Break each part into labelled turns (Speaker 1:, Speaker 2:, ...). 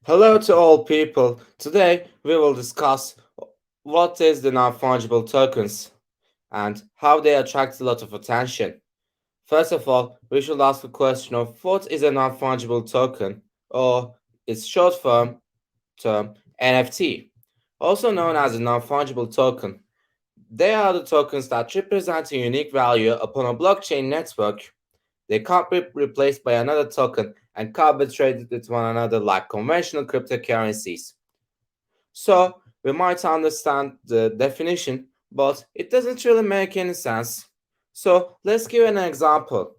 Speaker 1: Hello to all people. Today we will discuss what is the non-fungible tokens and how they attract a lot of attention. First of all, we should ask the question of what is a non-fungible token or its short form term NFT, also known as a non-fungible token. They are the tokens that represent a unique value upon a blockchain network. They can't be replaced by another token and can't be traded with one another like conventional cryptocurrencies. So we might understand the definition, but it doesn't really make any sense. So let's give an example.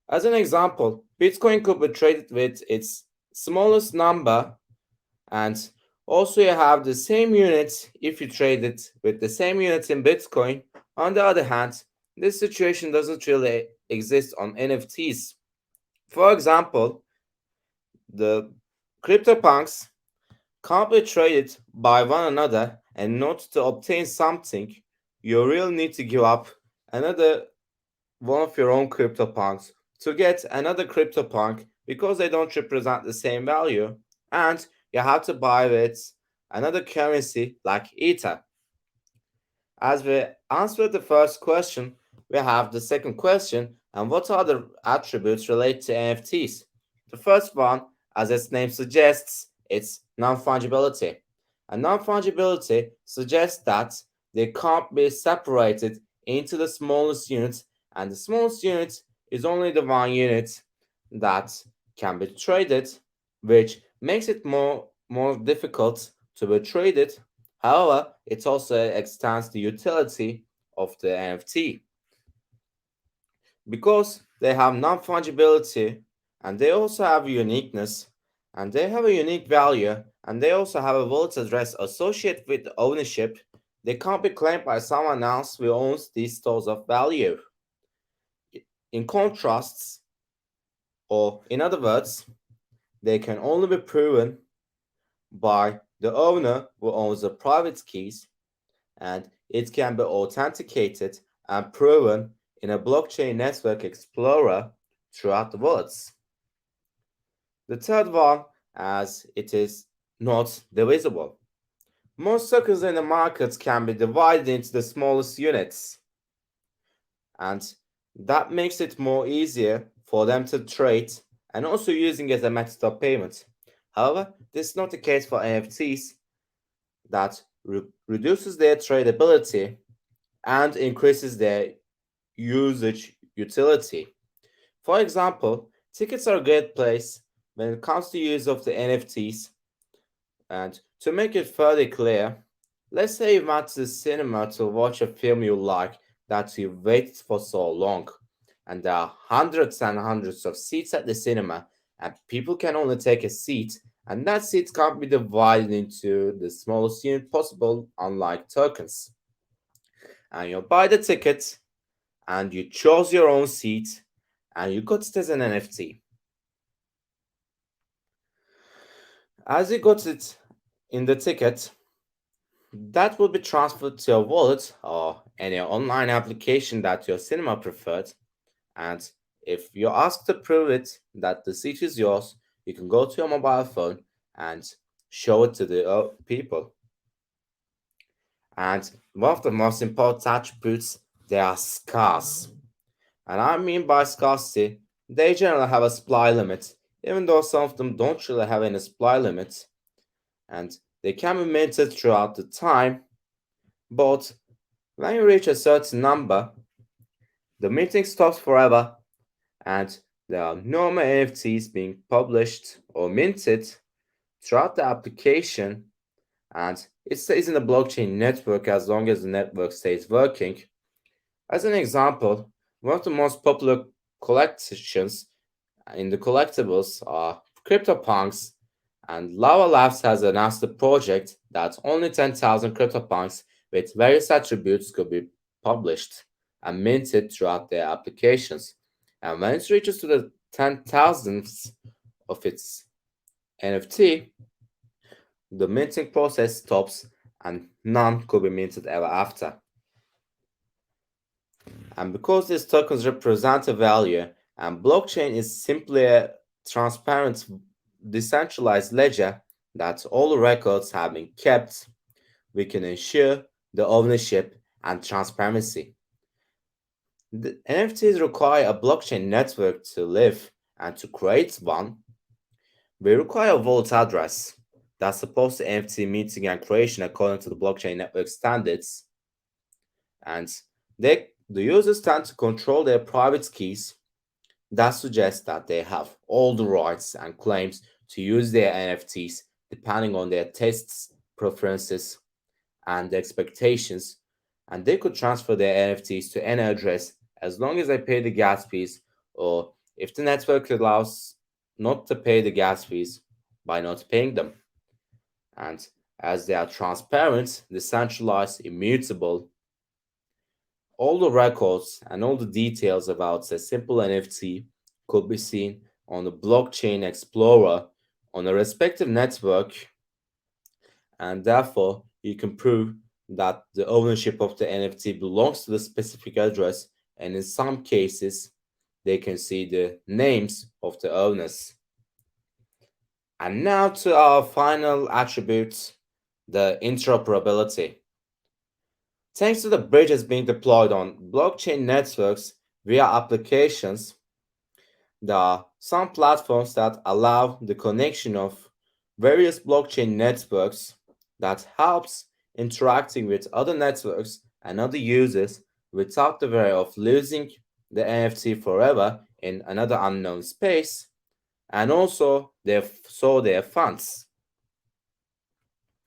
Speaker 1: As an example, Bitcoin could be traded with its smallest number, and also you have the same unit if you trade it with the same unit in Bitcoin. On the other hand, this situation doesn't really exist on NFTs. For example, the CryptoPunks can't be traded by one another, and not to obtain something, you really need to give up another one of your own CryptoPunks to get another CryptoPunk because they don't represent the same value, and you have to buy with another currency like Ether. As we answered the first question, we have the second question, and what are the attributes related to NFTs? The first one, as its name suggests, it's non-fungibility. And non-fungibility suggests that they can't be separated into the smallest unit, and the smallest unit is only the one unit that can be traded, which makes it more difficult to be traded. However, it also extends the utility of the NFT because they have non-fungibility and they also have uniqueness and they have a unique value and they also have a wallet address associated with ownership. They can't be claimed by someone else who owns these stores of value. In contrast, or in other words, they can only be proven by the owner who owns the private keys, and it can be authenticated and proven in a blockchain network explorer throughout the worlds. The third one, as it is not divisible. Most tokens in the market can be divided into the smallest units, and that makes it more easier for them to trade and also using it as a method of payment. However, this is not the case for NFTs that reduces their tradability and increases their usage utility. For example, tickets are a great place when it comes to use of the NFTs. And to make it further clear, let's say you went to the cinema to watch a film you like that you waited for so long, and there are hundreds and hundreds of seats at the cinema, and people can only take a seat, and that seat can't be divided into the smallest unit possible, unlike tokens. And you buy the ticket, and you chose your own seat, and you got it as an NFT. As you got it in the ticket, that will be transferred to your wallet or any online application that your cinema preferred. And if you're asked to prove it that the seat is yours, you can go to your mobile phone and show it to the people. And one of the most important attributes, they are scarce. And I mean by scarcity, they generally have a supply limit, even though some of them don't really have any supply limit. And they can be minted throughout the time, but when you reach a certain number, the minting stops forever and there are no more NFTs being published or minted throughout the application, and it stays in the blockchain network as long as the network stays working. As an example, one of the most popular collections in the collectibles are CryptoPunks, and Lava Labs has announced a project that only 10,000 CryptoPunks with various attributes could be published and minted throughout their applications. And when it reaches to the 10,000th of its NFT, the minting process stops and none could be minted ever after. And because these tokens represent a value and blockchain is simply a transparent decentralized ledger that all the records have been kept, we can ensure the ownership and transparency. The NFTs require a blockchain network to live, and to create one, we require a vault address that supports the NFT minting and creation according to the blockchain network standards, and the users tend to control their private keys. That suggests that they have all the rights and claims to use their NFTs depending on their tastes, preferences, and expectations, and they could transfer their NFTs to any address as long as they pay the gas fees, or if the network allows not to pay the gas fees by not paying them. And as they are transparent, decentralized, immutable, all the records and all the details about a simple NFT could be seen on the blockchain explorer on a respective network, and therefore you can prove that the ownership of the NFT belongs to the specific address, and in some cases they can see the names of the owners. And now to our final attribute, the interoperability. Thanks to the bridges being deployed on blockchain networks via applications, there are some platforms that allow the connection of various blockchain networks that helps interacting with other networks and other users without the worry of losing the NFT forever in another unknown space, and also their funds.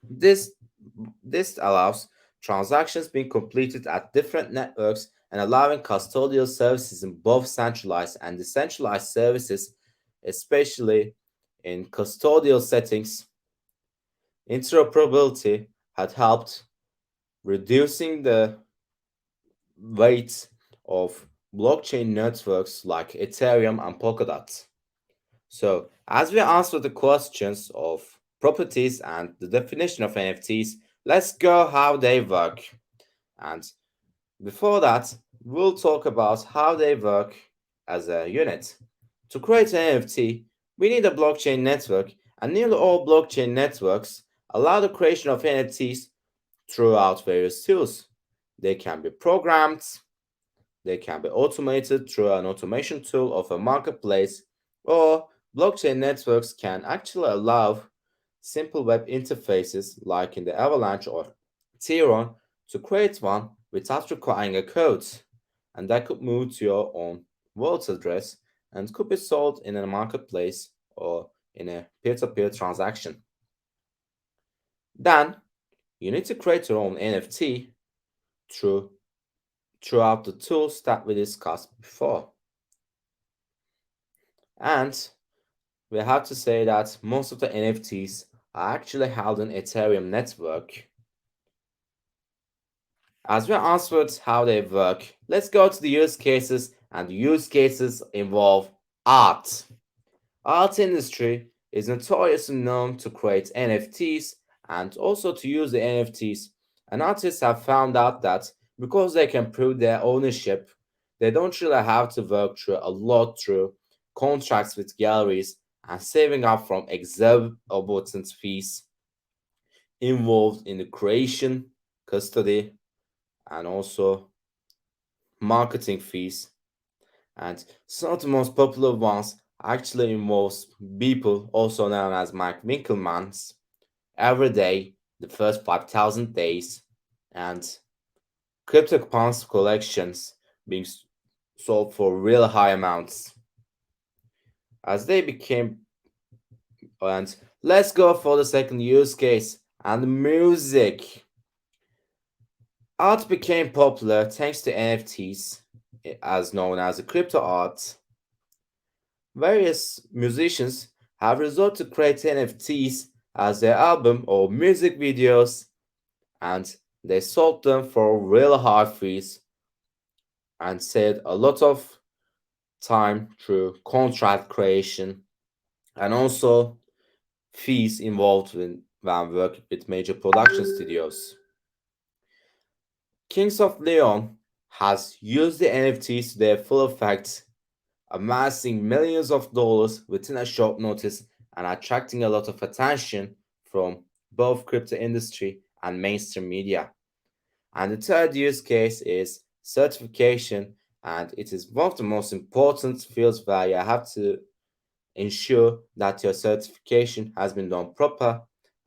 Speaker 1: This this allows transactions being completed at different networks and allowing custodial services in both centralized and decentralized services, especially in custodial settings. Interoperability had helped reducing the weight of blockchain networks like Ethereum and Polkadot. So, as we answer the questions of properties and the definition of NFTs, let's go how they work. And before that, we'll talk about how they work as a unit. To create an NFT, we need a blockchain network, and nearly all blockchain networks allow the creation of NFTs throughout various tools. They can be programmed, they can be automated through an automation tool of a marketplace, or blockchain networks can actually allow simple web interfaces like in the Avalanche or Ethereum to create one without requiring a code, and that could move to your own wallet address and could be sold in a marketplace or in a peer-to-peer transaction. Then you need to create your own NFT through throughout the tools that we discussed before. And we have to say that most of the NFTs are actually held on Ethereum network. As we answered how they work, let's go to the use cases, and the use cases involve art. Art industry is notoriously known to create NFTs and also to use the NFTs. And artists have found out that because they can prove their ownership, they don't really have to work through a lot through contracts with galleries and saving up from exorbitant fees involved in the creation, custody, and also marketing fees. And some of the most popular ones actually involves people also known as Mike Winkelmans every day, the first 5,000 days, and CryptoPunks collections being sold for real high amounts as they became. And let's go for the second use case, and music. Art became popular thanks to NFTs, as known as the crypto art. Various musicians have resorted to create NFTs as their album or music videos, and they sold them for real high fees and saved a lot of time through contract creation and also fees involved when working with major production studios. Kings of Leon has used the NFTs to their full effect, amassing millions of dollars within a short notice and attracting a lot of attention from both crypto industry and mainstream media. And the third use case is certification, and it is one of the most important fields where you have to ensure that your certification has been done proper.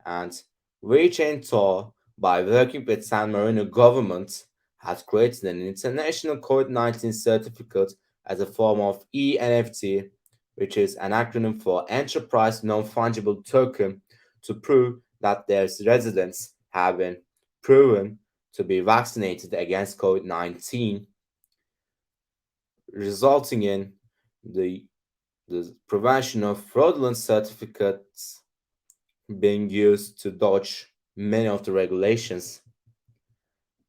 Speaker 1: And Rechain Tor, by working with San Marino government, has created an international COVID-19 certificate as a form of ENFT, which is an acronym for Enterprise Non-Fungible Token, to prove that their residents have been proven to be vaccinated against COVID-19, resulting in the prevention of fraudulent certificates being used to dodge many of the regulations.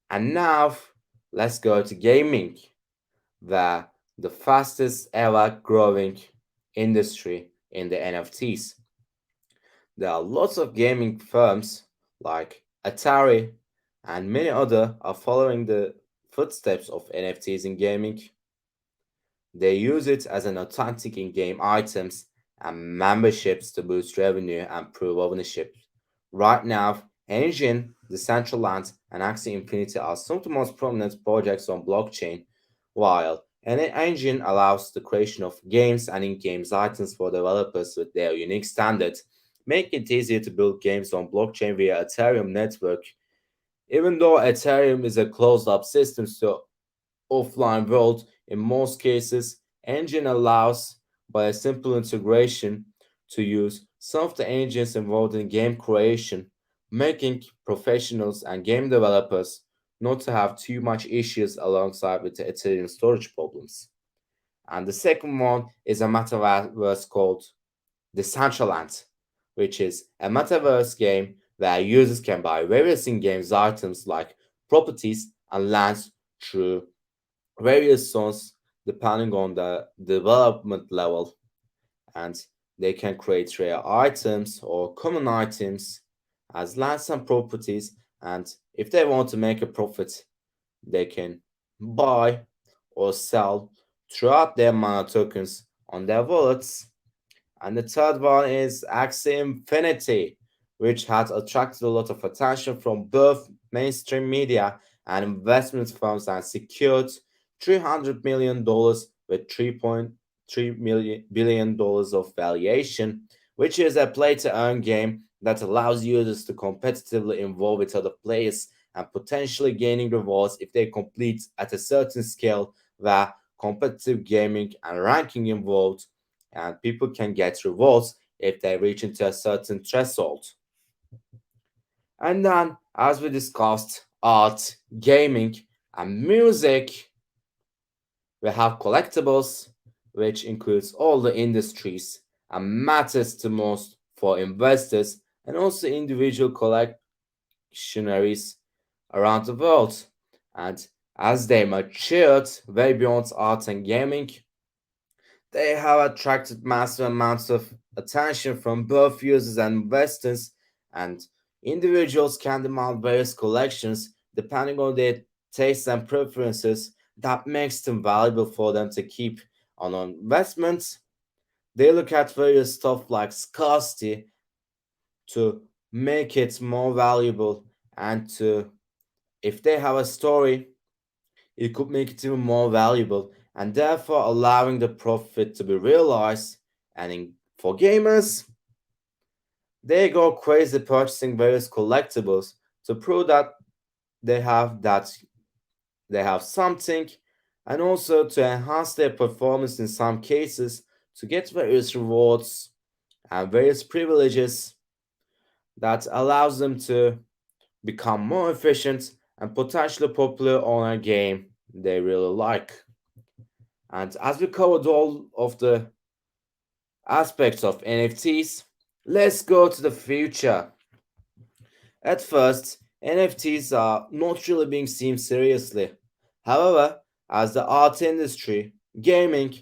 Speaker 1: And now let's go to gaming, the fastest ever growing industry in the NFTs. There are lots of gaming firms like Atari and many other are following the footsteps of NFTs in gaming. They use it as an authentic in-game items and memberships to boost revenue and prove ownership. Right now, Engine, Decentraland, and Axie Infinity are some of the most prominent projects on blockchain, while Engine allows the creation of games and in-game items for developers with their unique standards, making it easier to build games on blockchain via Ethereum network. Even though Ethereum is a closed-up system, so offline world, in most cases, Engine allows, by a simple integration, to use some of the engines involved in game creation, making professionals and game developers not to have too much issues alongside with the Ethereum storage problems. And the second one is a metaverse called Decentraland, which is a metaverse game where users can buy various in-game items like properties and lands through various zones depending on the development level, and they can create rare items or common items as lands and properties, and if they want to make a profit they can buy or sell throughout their mana tokens on their wallets. And the third one is Axie Infinity, which has attracted a lot of attention from both mainstream media and investment firms and secured $300 million with $3.3 billion of valuation, which is a play to earn game that allows users to competitively involve with other players and potentially gaining rewards if they complete at a certain scale where competitive gaming and ranking involved, and people can get rewards if they reach into a certain threshold. And then, as we discussed, art, gaming, and music, we have collectibles, which includes all the industries and matters to most for investors and also individual collectionaries around the world. And as they matured way beyond art and gaming, they have attracted massive amounts of attention from both users and investors, and individuals can demand various collections depending on their tastes and preferences that makes them valuable for them to keep on investments. They look at various stuff like scarcity to make it more valuable, and to if they have a story it could make it even more valuable and therefore allowing the profit to be realized. And for gamers, they go crazy purchasing various collectibles to prove that they have something, and also to enhance their performance in some cases to get various rewards and various privileges that allows them to become more efficient and potentially popular on a game they really like. And as we covered all of the aspects of NFTs, let's go to the future. At first, NFTs are not really being seen seriously. However, as the art industry, gaming,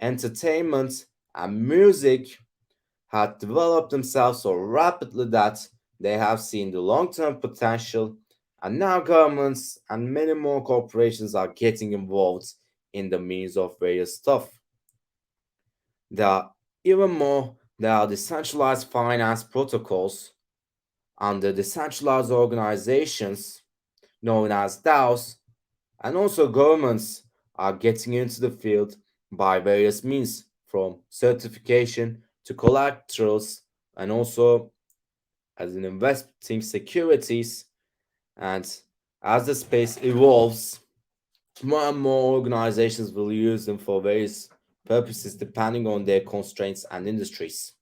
Speaker 1: entertainment, and music had developed themselves so rapidly that they have seen the long term potential, and now governments and many more corporations are getting involved in the means of various stuff. There are even more There are decentralized finance protocols under decentralized organizations known as DAOs, and also governments are getting into the field by various means, from certification to collaterals, and also as in investing securities. And as the space evolves, more and more organizations will use them for various purposes depending on their constraints and industries.